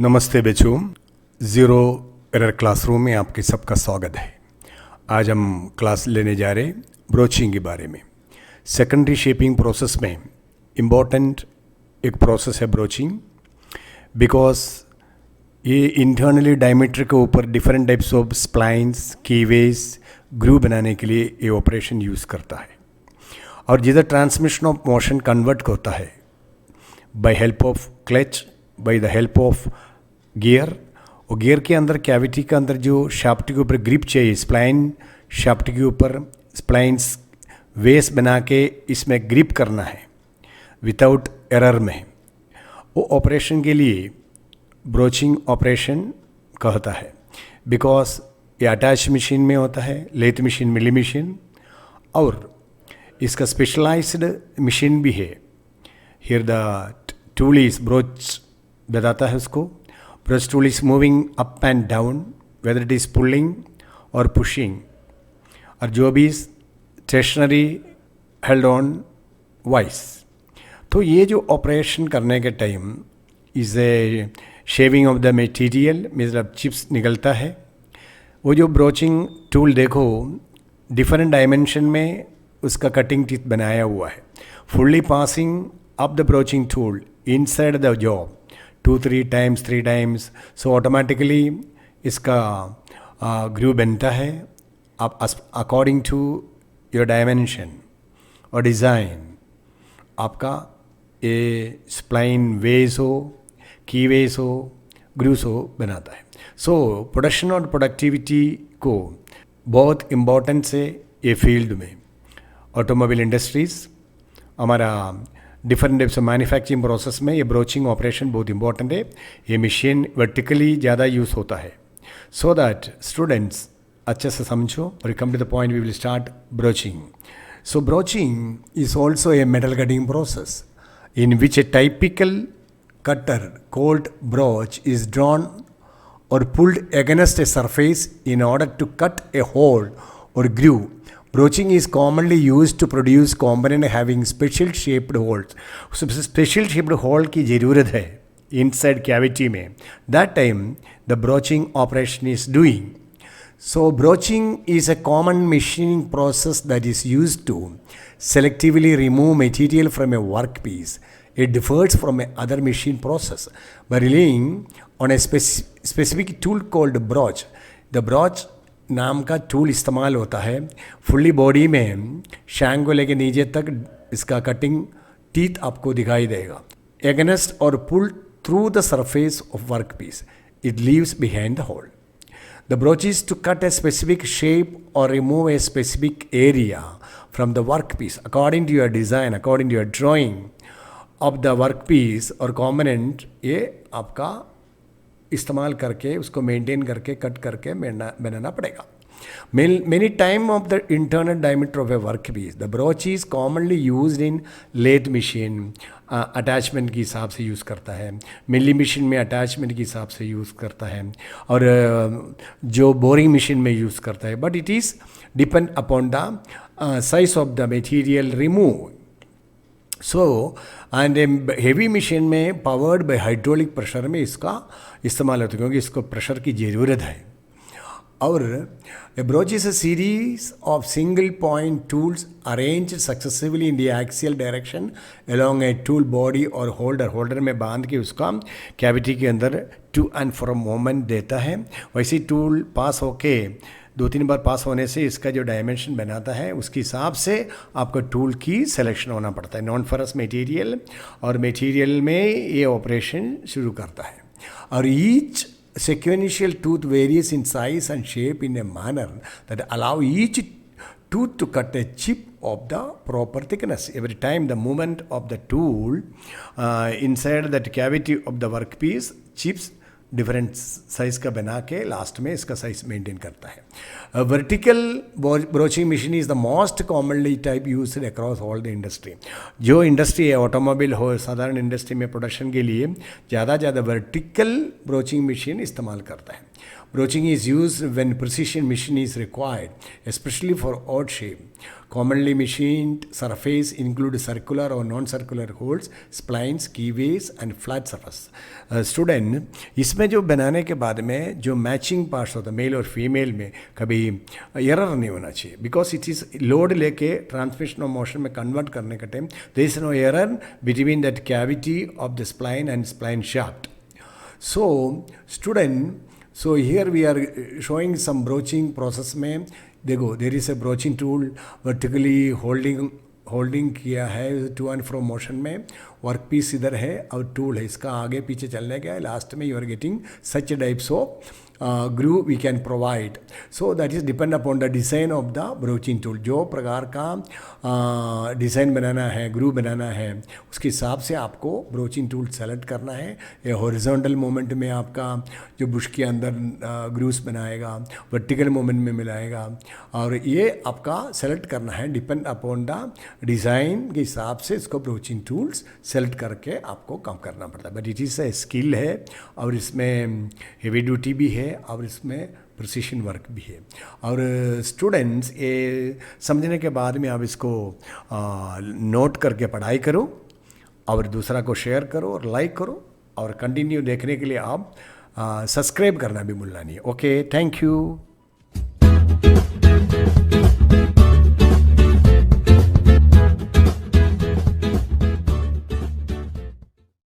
नमस्ते बच्चों, zero error classroom में आपके सबका स्वागत है। आज हम क्लास लेने जा रहे ब्रोचिंग के बारे में। सेकेंडरी शेपिंग प्रोसेस में इम्पॉर्टेंट एक प्रोसेस है ब्रोचिंग, बिकॉज ये इंटरनली डायमीटर के ऊपर different types of splines, keyways, ग्रू बनाने के लिए ये ऑपरेशन यूज़ करता है। और जिधर ट्रांसमिशन ऑफ मोशन कन्वर्ट होता है by help of clutch, by the help of gear. और गियर के अंदर कैविटी के अंदर जो शाफ्ट के ऊपर ग्रिप चाहिए, स्प्लाइन शाफ्ट के ऊपर स्प्लाइंस वेस बना के इसमें ग्रिप करना है विदाउट एरर में, वो ऑपरेशन के लिए ब्रोचिंग ऑपरेशन कहता है। बिकॉज ये अटैच मशीन में होता है, लेथ मशीन, मिली मशीन, और इसका स्पेशलाइज्ड मशीन भी है। Here the tool is broach बताता है उसको। Broach tool is moving up and down, whether it is pulling और पुशिंग, और जो भी स्टेशनरी हेल्ड ऑन वाइस। तो ये जो ऑपरेशन करने के time is a shaving of the material, मतलब चिप्स निकलता है। वो जो ब्रोचिंग टूल देखो डिफरेंट डायमेंशन में उसका कटिंग टीथ बनाया हुआ है। Fully passing up the broaching tool inside the job 2-3 times 3 times, so automatically इसका ग्रू बनता है आप अकॉर्डिंग टू योर डायमेंशन और डिज़ाइन। आपका ये स्प्लाइन वेज हो, की वेज हो, ग्रूस हो बनाता है। सो प्रोडक्शन और प्रोडक्टिविटी को बहुत इम्पोर्टेंस है ये फील्ड में। ऑटोमोबाइल इंडस्ट्रीज़ हमारा different types of manufacturing process में ये ब्रोचिंग ऑपरेशन बहुत इंपॉर्टेंट है। ये मशीन वर्टिकली ज़्यादा यूज़ होता है, सो दैट स्टूडेंट्स अच्छे से समझो। और come to the point, we will start broaching. So broaching is also a metal cutting process in which a typical cutter called broach is drawn or pulled against a surface in order to cut a hole or groove. Broaching is commonly used to produce component having special shaped holes. So special shaped hole की ज़रूरत है inside cavity में, that time the broaching operation is doing. So broaching is a common machining process that is used to selectively remove material from a workpiece. It differs from a other machine process by relying on a specific tool called broach. The broach नाम का tool इस्तेमाल होता है। Fully body में shank को लेके नीचे तक इसका कटिंग टीथ आपको दिखाई देगा। एगेंस्ट और pull through the surface of work piece, it leaves behind the hole. The broach is to cut a specific shape or remove a specific area from the workpiece according to your design, according to your drawing of the workpiece और component। ये आपका इस्तेमाल करके उसको maintain करके cut करके बनाना पड़ेगा। Many time of the internal diameter of a workpiece, the broach is commonly used in lathe machine, attachment के हिसाब से यूज़ करता है। मिली मशीन में अटैचमेंट के हिसाब से यूज़ करता है, और जो बोरिंग मशीन में यूज़ करता है। But it is depend upon the size of the material remove. So and heavy machine में पावर्ड बाय हाइड्रोलिक प्रेशर में इसका इस्तेमाल होता है, क्योंकि इसको प्रेशर की ज़रूरत है। और a broach is a series of single point tools arranged successively in the axial direction along a tool body और होल्डर में बांध के उसका कैविटी के अंदर टू एंड फ्रो मोमेंट देता है। वैसे टूल पास होके 2-3 बार पास होने से इसका जो डायमेंशन बनाता है उसके हिसाब से आपको टूल की सिलेक्शन होना पड़ता है। नॉन फेरस मटेरियल और मटेरियल में ये ऑपरेशन शुरू करता है। और each sequential tooth varies in size and shape in a manner that allow each tooth to cut a chip of the proper thickness. Every time the movement of the tool inside that cavity of the workpiece, chips different size का बना के last में इसका size maintain करता है। Vertical broaching machine is the most commonly type used across all the industry. जो industry है, automobile हो, साधारण इंडस्ट्री में प्रोडक्शन के लिए ज़्यादा वर्टिकल ब्रोचिंग मशीन इस्तेमाल करता है। Broaching is use when precision machine is required, specially for odd shape. commonly machined surface include circular or non-circular holes, splines, keyways and flat surface. Student, इसमें जो बनाने के बाद में जो मैचिंग पार्ट्स होता है मेल और फीमेल में कभी एरर नहीं होना चाहिए, बिकॉज इट इज़ लोड लेके ट्रांसमिशन ऑफ मोशन में कन्वर्ट करने का time there is no error between that cavity of the spline and spline shaft. So student, so here we are showing some broaching process में देखो there is a broaching tool vertically holding किया है to and fro motion में. Work piece इधर है और tool है, इसका आगे पीछे चलने का है. लास्ट में you are getting such types of groove we can provide. So that is depend upon the design of the broaching tool. जो प्रकार का डिज़ाइन बनाना है, ग्रूव बनाना है, उसके हिसाब से आपको ब्रोचिंग टूल सेलेक्ट करना है. ये हॉरिजॉन्टल मोमेंट में आपका जो बुश के अंदर ग्रूव्स बनाएगा, वर्टिकल मोमेंट में मिलाएगा, और ये आपका सेलेक्ट करना है डिपेंड अपॉन द डिज़ाइन के हिसाब से. इसको ब्रोचिंग टूल्स सेलेक्ट करके आपको काम करना पड़ता है. But it is a skill है और इसमें हेवी ड्यूटी भी है और इसमें प्रिसीशन वर्क भी है. और स्टूडेंट्स, ये समझने के बाद में आप इसको नोट करके पढ़ाई करो और दूसरा को शेयर करो और लाइक करो, और कंटिन्यू देखने के लिए आप सब्सक्राइब करना भी भूलना नहीं. Okay, thank you.